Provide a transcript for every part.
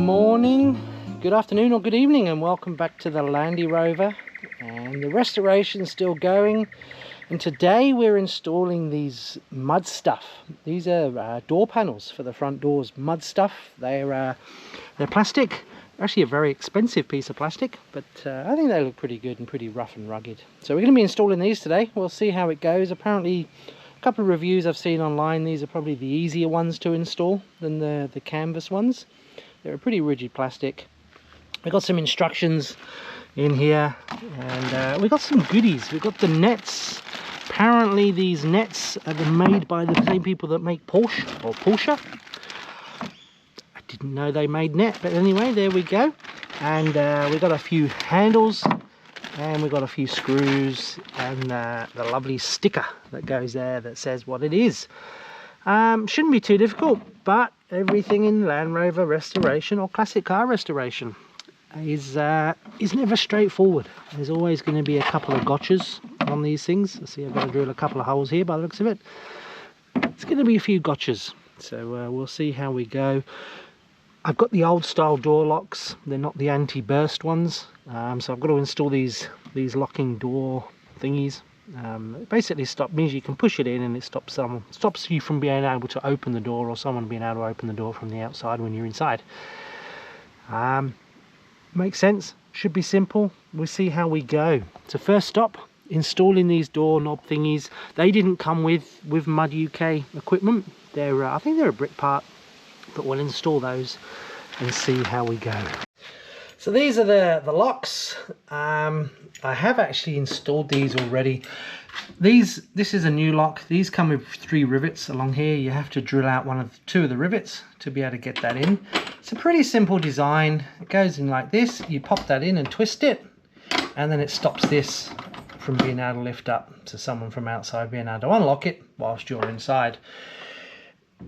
morning, good afternoon or good evening, and welcome back to the Land Rover. And the restoration's still going, and today we're installing these mud stuff. These are door panels for the front doors. Mud stuff. They're plastic, actually a very expensive piece of plastic, but I think they look pretty good and pretty rough and rugged. So we're going to be installing these today. We'll see how it goes. Apparently a couple of reviews I've seen online, these are probably the easier ones to install than the canvas ones. They're a pretty rigid plastic. We've got some instructions in here, and we've got some goodies. We've got the nets. Apparently these nets are made by the same people that make Porsche. I didn't know they made net, but anyway, there we go. And we've got a few handles, and we've got a few screws, and the lovely sticker that goes there that says what it is. Shouldn't be too difficult, but everything in Land Rover restoration or classic car restoration is never straightforward. There's always going to be a couple of gotchas on these things. I see I've got to drill a couple of holes here by the looks of it. It's going to be a few gotchas, so we'll see how we go. I've got the old style door locks. They're not the anti-burst ones, so I've got to install these locking door thingies. It basically means you can push it in, and it stops you from being able to open the door, or someone being able to open the door from the outside when you're inside. Makes sense, should be simple. We'll see how we go. So first stop, installing these door knob thingies. They didn't come with Mud UK equipment. They're I think they're a Brit part, but we'll install those and see how we go. So these are the locks. I have actually installed these already. This is a new lock. These come with 3 rivets along here. You have to drill out 2 of the rivets to be able to get that in. It's a pretty simple design. It goes in like this. You pop that in and twist it, and then it stops this from being able to lift up, so someone from outside being able to unlock it whilst you're inside.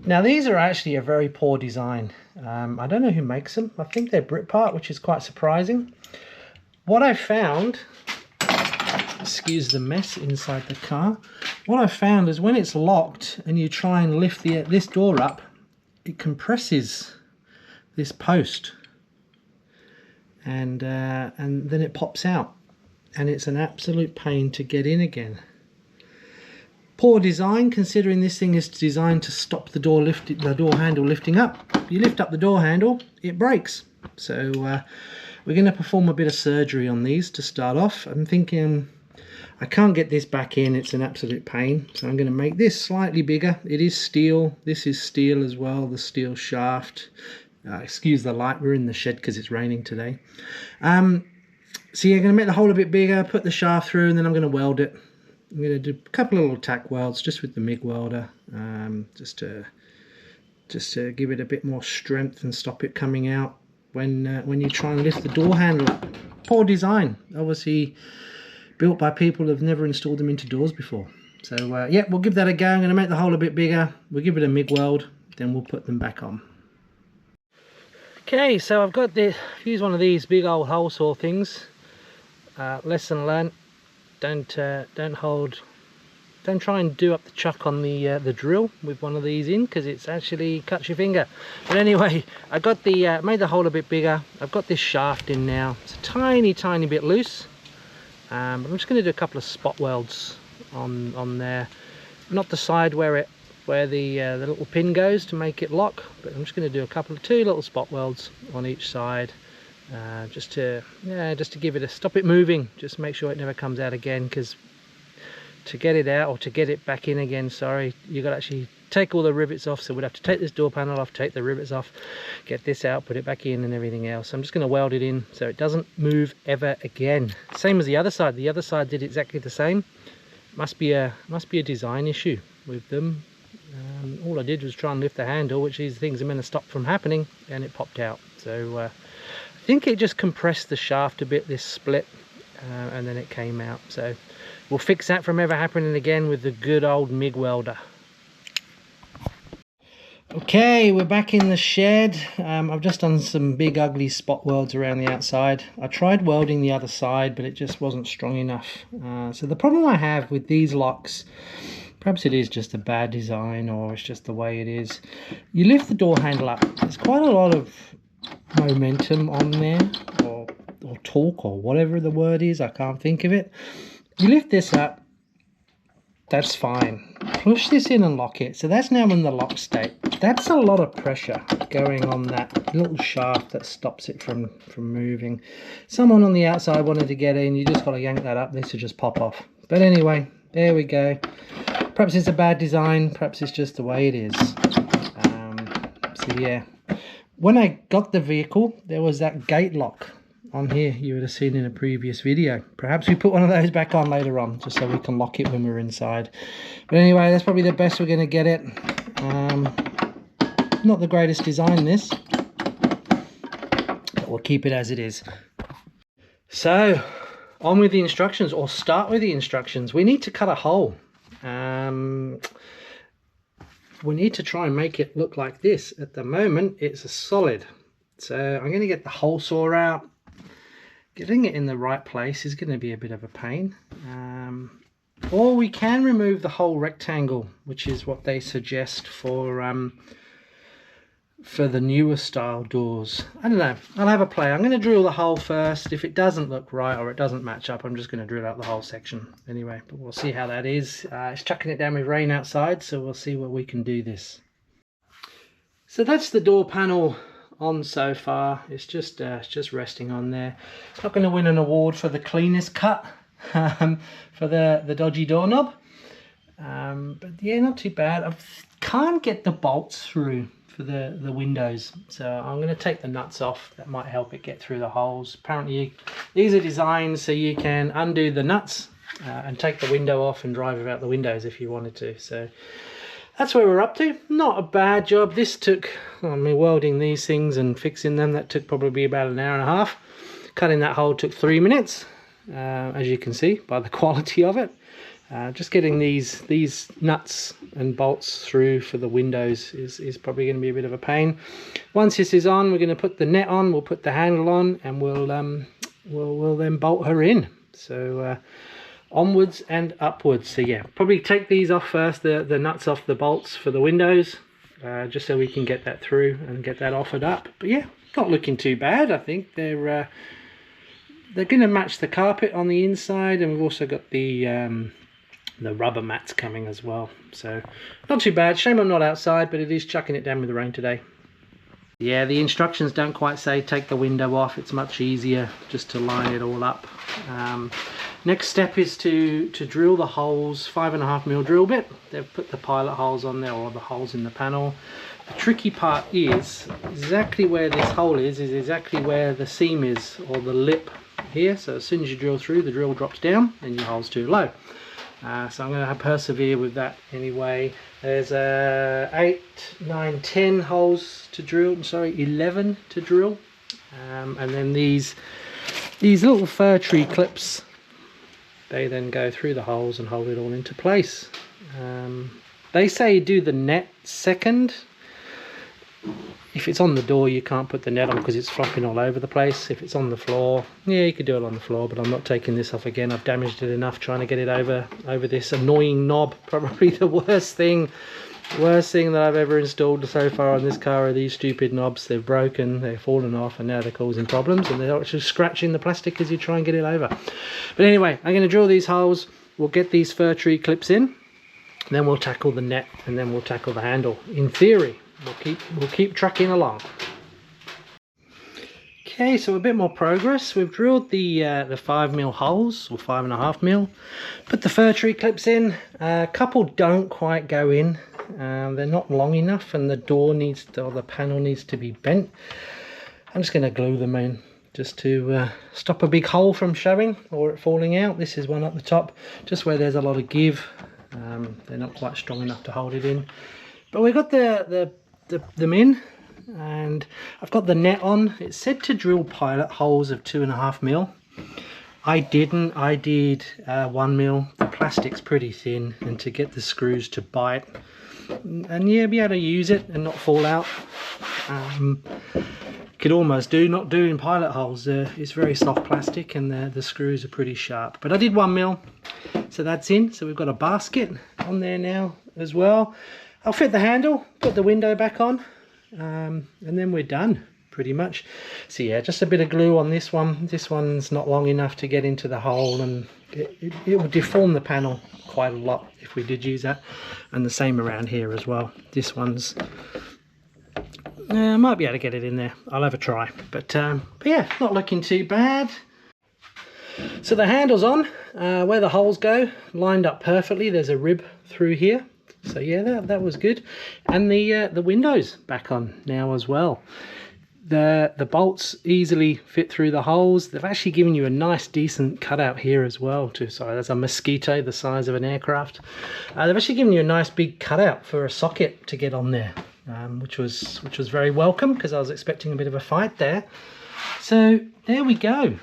Now these are actually a very poor design. I don't know who makes them. I think they're Brit part, which is quite surprising. What I found, excuse the mess inside the car, what I found is when it's locked and you try and lift this door up, it compresses this post, and then it pops out, and it's an absolute pain to get in again. Poor design, considering this thing is designed to stop the door handle lifting up. You lift up the door handle, it breaks. So we're going to perform a bit of surgery on these to start off. I'm thinking I can't get this back in, it's an absolute pain. So I'm going to make this slightly bigger. It is steel, this is steel as well, the steel shaft. Excuse the light, we're in the shed because it's raining today. So you're going to make the hole a bit bigger, put the shaft through, and then I'm going to weld it. I'm going to do a couple of little tack welds just with the MIG welder, just to give it a bit more strength and stop it coming out when you try and lift the door handle up. Poor design, obviously built by people who've never installed them into doors before. So yeah, we'll give that a go. I'm going to make the hole a bit bigger, we'll give it a MIG weld, then we'll put them back on. Okay, so I've got used one of these big old hole saw things. Lesson learned. Don't try and do up the chuck on the drill with one of these in, because it's actually cuts your finger. But anyway, I got made the hole a bit bigger. I've got this shaft in now. It's a tiny bit loose, but I'm just going to do a couple of spot welds on there, not the side where the little pin goes to make it lock, but I'm just going to do 2 little spot welds on each side. Just to give it stop it moving, just make sure it never comes out again, because to get it out, or to get it back in again, sorry, you got to actually take all the rivets off. So we'd have to take this door panel off, take the rivets off, get this out, put it back in, and everything else. I'm just going to weld it in so it doesn't move ever again. Same as the other side. The other side did exactly the same. Must be a design issue with them. All I did was try and lift the handle, which these things are meant to stop from happening, and it popped out. So I think it just compressed the shaft a bit, this split, and then it came out. So we'll fix that from ever happening again with the good old MIG welder. Okay, we're back in the shed. I've just done some big ugly spot welds around the outside. I tried welding the other side, but it just wasn't strong enough. So the problem I have with these locks, perhaps it is just a bad design, or it's just the way it is. You lift the door handle up. There's quite a lot of momentum on there, or torque, or whatever the word is, I can't think of it. You lift this up, that's fine. Push this in and lock it. So that's now in the lock state. That's a lot of pressure going on that little shaft that stops it from moving. Someone on the outside wanted to get in, you just got to yank that up, this will just pop off. But anyway, there we go. Perhaps it's a bad design, perhaps it's just the way it is. So yeah, when I got the vehicle, there was that gate lock on here you would have seen in a previous video. Perhaps we put one of those back on later on, just so we can lock it when we're inside. But anyway, that's probably the best we're going to get it. Not the greatest design, this, but we'll keep it as it is. So on with the instructions, or start with the instructions. We need to cut a hole. We need to try and make it look like this. At the moment it's a solid, so I'm going to get the hole saw out. Getting it in the right place is going to be a bit of a pain. Or we can remove the whole rectangle, which is what they suggest for the newer style doors. I don't know, I'll have a play. I'm going to drill the hole first. If it doesn't look right or it doesn't match up, I'm just going to drill out the whole section anyway, but we'll see how that is. It's chucking it down with rain outside, so we'll see what we can do this. So that's the door panel on so far. It's just resting on there. It's not going to win an award for the cleanest cut for the dodgy doorknob, but yeah, not too bad. I can't get the bolts through for the windows, so I'm going to take the nuts off. That might help it get through the holes. Apparently these are designed so you can undo the nuts and take the window off and drive without the windows if you wanted to. So that's where we're up to. Not a bad job. This took, I mean, welding these things and fixing them, that took probably about an hour and a half. Cutting that hole took 3 minutes, as you can see by the quality of it. Just getting these nuts and bolts through for the windows is probably going to be a bit of a pain. Once this is on, we're going to put the net on, we'll put the handle on, and we'll then bolt her in. So onwards and upwards. So yeah, probably take these off first, the nuts off the bolts for the windows, just so we can get that through and get that offered up. But yeah, not looking too bad. I think they're going to match the carpet on the inside, and we've also got the rubber mats coming as well. So not too bad. Shame I'm not outside, but it is chucking it down with the rain today. Yeah, the instructions don't quite say take the window off. It's much easier just to line it all up. Next step is to drill the holes, 5.5mm drill bit. They've put the pilot holes on there, or the holes in the panel. The tricky part is exactly where this hole is exactly where the seam is, or the lip here. So as soon as you drill through, the drill drops down and your hole's too low. So I'm going to persevere with that anyway. There's 8, 9, 10 holes to drill, sorry, 11 to drill. And then these little fir tree clips, they then go through the holes and hold it all into place. They say do the net second. If it's on the door, you can't put the net on because it's flopping all over the place. If it's on the floor, yeah, you could do it on the floor, but I'm not taking this off again. I've damaged it enough trying to get it over this annoying knob. Probably the worst thing that I've ever installed so far on this car are these stupid knobs. They're broken, they're fallen off, and now they're causing problems, and they're actually scratching the plastic as you try and get it over. But anyway, I'm going to drill these holes. We'll get these fir tree clips in, then we'll tackle the net, and then we'll tackle the handle. In theory, we'll keep trucking along. Okay, so a bit more progress. We've drilled the 5mm holes, or 5.5mm. Put the fir tree clips in. A couple don't quite go in. They're not long enough, and the door needs to, or the panel needs to be bent. I'm just going to glue them in just to stop a big hole from showing or it falling out. This is one at the top, just where there's a lot of give. They're not quite strong enough to hold it in. But we've got them in, and I've got the net on. It said to drill pilot holes of 2.5mm. I didn't. I did 1mm. The plastic's pretty thin, and to get the screws to bite and yeah, be able to use it and not fall out, could almost not doing pilot holes. It's very soft plastic, and the screws are pretty sharp. But I did 1mm, so that's in. So we've got a basket on there now as well. I'll fit the handle, put the window back on, and then we're done. pretty much. So yeah, just a bit of glue on this one. This one's not long enough to get into the hole, and it would deform the panel quite a lot if we did use that. And the same around here as well. This one's I might be able to get it in there. I'll have a try, but yeah, not looking too bad. So the handle's on, where the holes go, lined up perfectly. There's a rib through here, so yeah, that was good. And the windows back on now as well. The bolts easily fit through the holes. They've actually given you a nice decent cutout here as well too. Sorry, there's a mosquito the size of an aircraft. They've actually given you a nice big cutout for a socket to get on there, which was very welcome, because I was expecting a bit of a fight there. So there we go.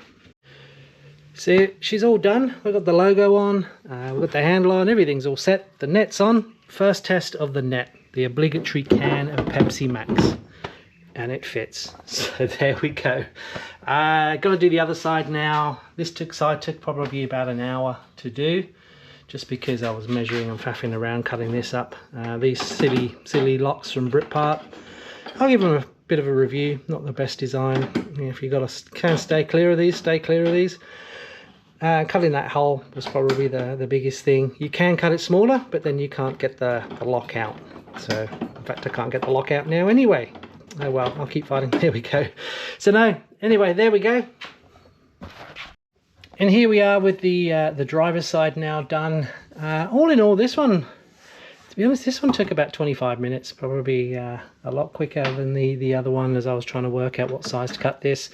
So she's all done. We've got the logo on, we've got the handle on, everything's all set. The net's on. First test of the net, the obligatory can of Pepsi Max, and it fits. So there we go. Got to do the other side now. This side took probably about an hour to do, just because I was measuring and faffing around cutting this up. These silly locks from Brit. I'll give them a bit of a review. Not the best design. If you can stay clear of these, stay clear of these. Cutting that hole was probably the biggest thing. You can cut it smaller, but then you can't get the lock out. So in fact, I can't get the lock out now anyway. Oh well, I'll keep fighting. There we go. So no, anyway, there we go. And here we are with the driver's side now done. All in all, this one, to be honest, this one took about 25 minutes, probably a lot quicker than the other one, as I was trying to work out what size to cut this.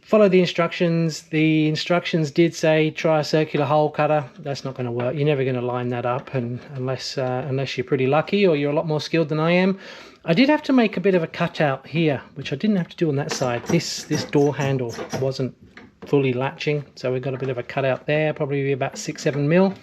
Follow the instructions. The instructions did say try a circular hole cutter. That's not going to work. You're never going to line that up, and unless you're pretty lucky or you're a lot more skilled than I am. I did have to make a bit of a cutout here, which I didn't have to do on that side. This door handle wasn't fully latching, so we've got a bit of a cutout there, probably about 6-7 mil.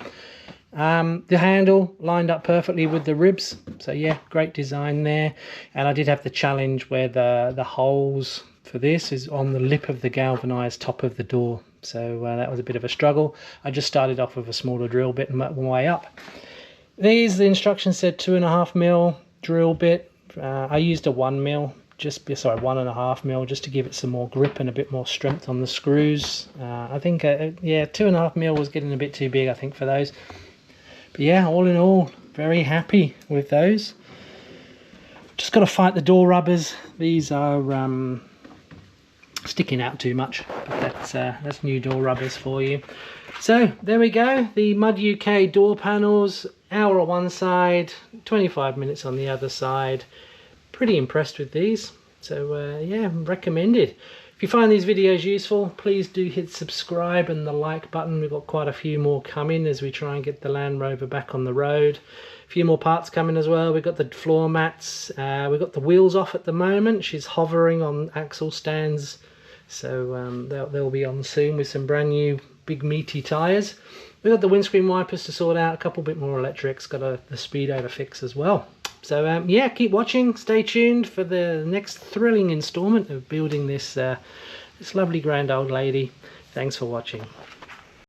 The handle lined up perfectly with the ribs, so yeah, great design there. And I did have the challenge where the holes for this is on the lip of the galvanized top of the door, so that was a bit of a struggle. I just started off with a smaller drill bit and worked my way up. The instructions said 2.5 mil drill bit. I used a 1 mil, 1.5 mil, just to give it some more grip and a bit more strength on the screws. I think yeah, 2.5 mil was getting a bit too big, I think, for those. But yeah, all in all, very happy with those. Just got to fight the door rubbers. These are sticking out too much, but that's new door rubbers for you. So there we go, the Mud UK door panels, hour on one side, 25 minutes on the other side. Pretty impressed with these, so yeah, recommended. If you find these videos useful, please do hit subscribe and the like button. We've got quite a few more coming as we try and get the Land Rover back on the road. A few more parts coming as well. We've got the floor mats, we've got the wheels off at the moment. She's hovering on axle stands, so they'll be on soon with some brand new big meaty tyres. We've got the windscreen wipers to sort out, a couple bit more electrics, got the speedo to fix as well. So yeah, keep watching, stay tuned for the next thrilling installment of building this lovely grand old lady. Thanks for watching.